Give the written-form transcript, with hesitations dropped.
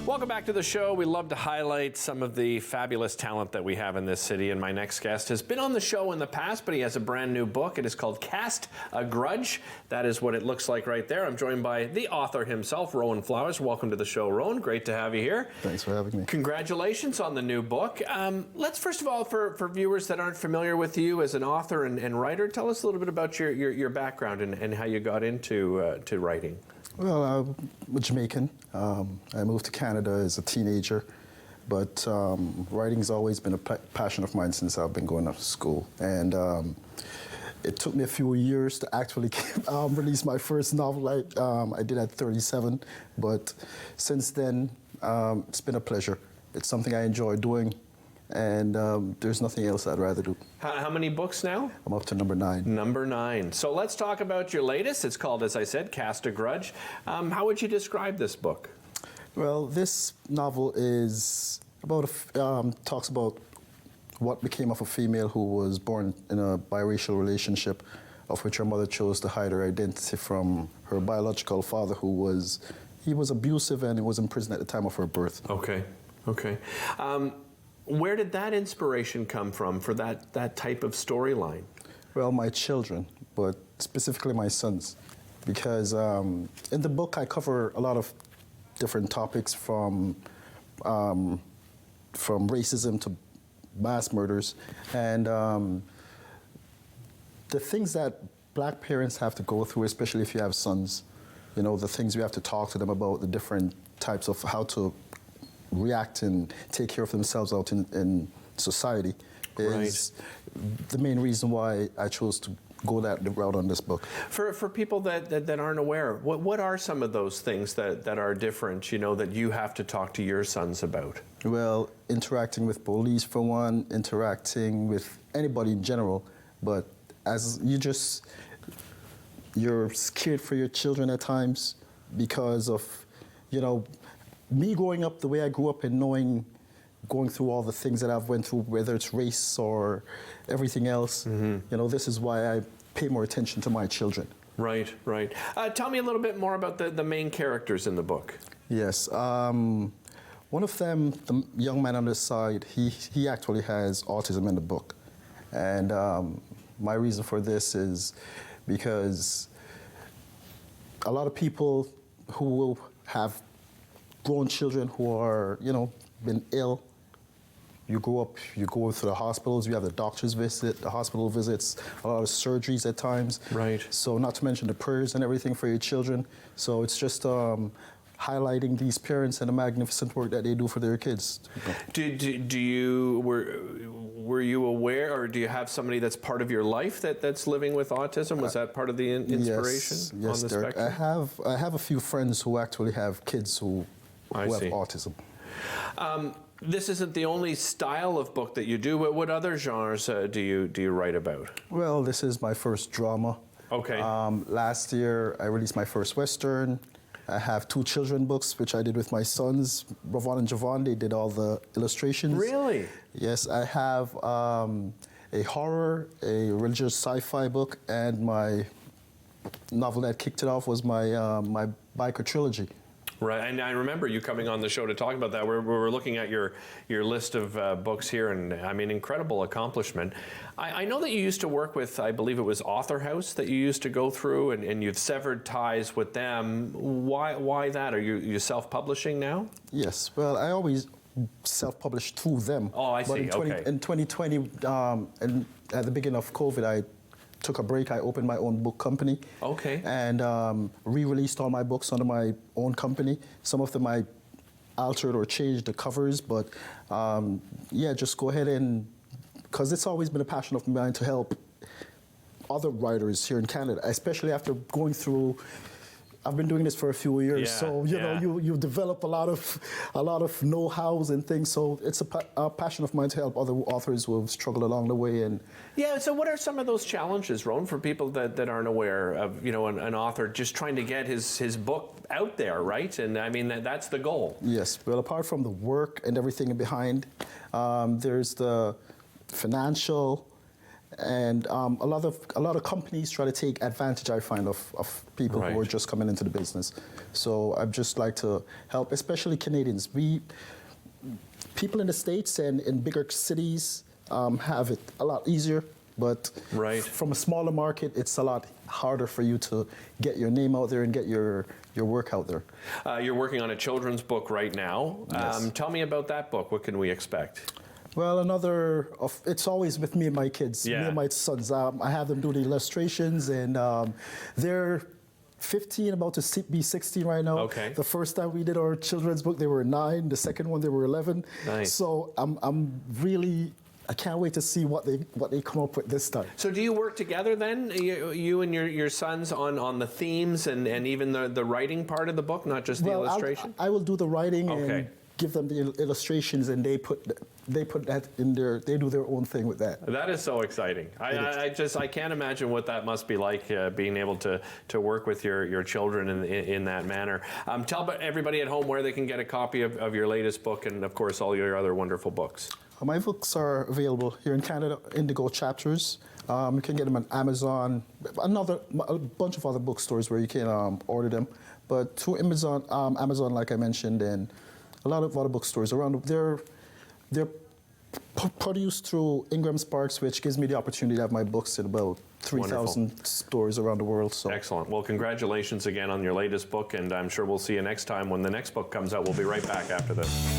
Welcome back to the show. We love to highlight some of the fabulous talent that we have in this city, and my next guest has been on the show in the past, but he has a brand new book. It is called Cast A Grudge. That is what it looks like right there. I'm joined by the author himself, Rhoan Flowers. Welcome to the show, Rhoan. Great to have you here. Thanks for having me. Congratulations on the new book. Let's first of all, for viewers that aren't familiar with you as an author and writer, tell us a little bit about your background and how you got into to writing. Well, I'm a Jamaican. I moved to Canada as a teenager, but writing's always been a passion of mine since I've been going up to school. And it took me a few years to actually release my first novel. I did at 37, but since then, it's been a pleasure. It's something I enjoy doing, and there's nothing else I'd rather do. How many books now? I'm up to number 9. Number 9. So let's talk about your latest. It's called, as I said, Cast a Grudge. How would you describe this book? Well, this novel is about talks about what became of a female who was born in a biracial relationship, of which her mother chose to hide her identity from her biological father, who was abusive and was in prison at the time of her birth. Okay. Where did that inspiration come from for that type of storyline? Well, my children, but specifically my sons, because in the book I cover a lot of different topics from racism to mass murders, and the things that black parents have to go through, especially if you have sons, you know, the things we have to talk to them about, the different types of how to react and take care of themselves out in society is the main reason why I chose to go that route on this book. For people that aren't aware, what are some of those things that are different, you know, that you have to talk to your sons about? Well, interacting with police for one, interacting with anybody in general, but as you're scared for your children at times because of, you know, me growing up the way I grew up and going through all the things that I've went through, whether it's race or everything else, you know, this is why I pay more attention to my children. Right. Tell me a little bit more about the main characters in the book. Yes. One of them, the young man on the side, he actually has autism in the book. And my reason for this is because a lot of people who will have grown children who are, you know, been ill. You grow up, you go to the hospitals, you have the doctor's visit, the hospital visits, a lot of surgeries at times. Right. So not to mention the prayers and everything for your children. So it's just highlighting these parents and the magnificent work that they do for their kids. Were you aware, or do you have somebody that's part of your life that's living with autism? Was that part of the inspiration yes, on the Derek. spectrum? I have a few friends who actually have kids who have autism. This isn't the only style of book that you do. What other genres do you write about? Well, this is my first drama. Okay. Last year, I released my first Western. I have 2 children books, which I did with my sons, Rhoan and Javon. They did all the illustrations. Really? Yes, I have a horror, a religious sci-fi book, and my novel that kicked it off was my biker trilogy. Right, and I remember you coming on the show to talk about that. We're looking at your list of books here, and I mean, incredible accomplishment. I know that you used to work with, I believe it was Author House that you used to go through, and you've severed ties with them. Why that? Are you self-publishing now? Yes, well, I always self-published through them. Oh, I see, But in 2020, and at the beginning of COVID, I took a break. I opened my own book company. Okay. And re-released all my books under my own company. Some of them I altered or changed the covers, but yeah, just go ahead and, because it's always been a passion of mine to help other writers here in Canada, especially after going through. I've been doing this for a few years, so you know you develop a lot of know-hows and things. So it's a passion of mine to help other authors who have struggled along the way. And yeah, so what are some of those challenges, Rhoan, for people that aren't aware of, you know, an author just trying to get his book out there, right? And I mean that's the goal. Yes. Well, apart from the work and everything behind, there's the financial And a lot of companies try to take advantage, I find, of people who are Right. just coming into the business. So I'd just like to help, especially Canadians. People in the States and in bigger cities have it a lot easier, but Right. from a smaller market, it's a lot harder for you to get your name out there and get your work out there. You're working on a children's book right now. Yes. Tell me about that book. What can we expect? Well, it's always with me and my kids, Yeah. me and my sons. I have them do the illustrations, and they're 15, about to be 16 right now. Okay. The first time we did our children's book, they were 9. The second one, they were 11. Nice. So I can't wait to see what they come up with this time. So do you work together then, you and your sons, on the themes and even the writing part of the book, not just the illustration? I will do the writing Okay. and give them the illustrations, and they put that in they do their own thing with that. That is so exciting. I can't imagine what that must be like, being able to work with your children in that manner. Tell everybody at home where they can get a copy of your latest book and, of course, all your other wonderful books. My books are available here in Canada, Indigo Chapters. You can get them on Amazon, a bunch of other bookstores where you can order them. But through Amazon, like I mentioned, and a lot of other bookstores around, they're produced through Ingram Sparks, which gives me the opportunity to have my books in about 3,000 stores around the world. So. Excellent. Well, congratulations again on your latest book, and I'm sure we'll see you next time when the next book comes out. We'll be right back after this.